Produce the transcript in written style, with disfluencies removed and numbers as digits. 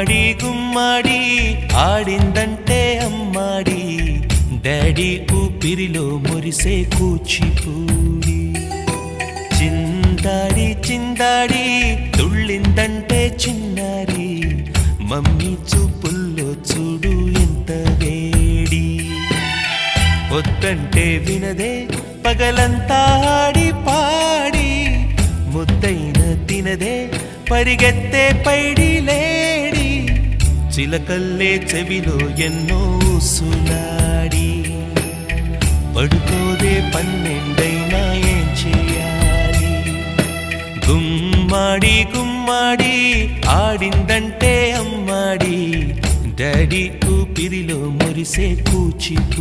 గుమ్మాడి గుమ్మాడి ఆడిందంటే అమ్మాడి డాడీ ఊపిరిలో మురిసే కూచిపూడి చిందాడి చిందాడి తుళ్ళిందంటే చిన్నారి మమ్మీ చూపుల్లో చూడు ఎంత వేడి వద్దంటే వినదే పగలంతా ఆడి పాడి ముద్దైన తినదే పరిగెత్తే పైడి లేడి చిలకల్లే చెవిలో ఎన్నో సులాడి పడుకోదే పన్నెండైనా ఏం చేయాలి గుమ్మాడి గుమ్మాడి ఆడిందంటే అమ్మాడి డాడీ ఊపిరిలో మురిసే కూచిపూడి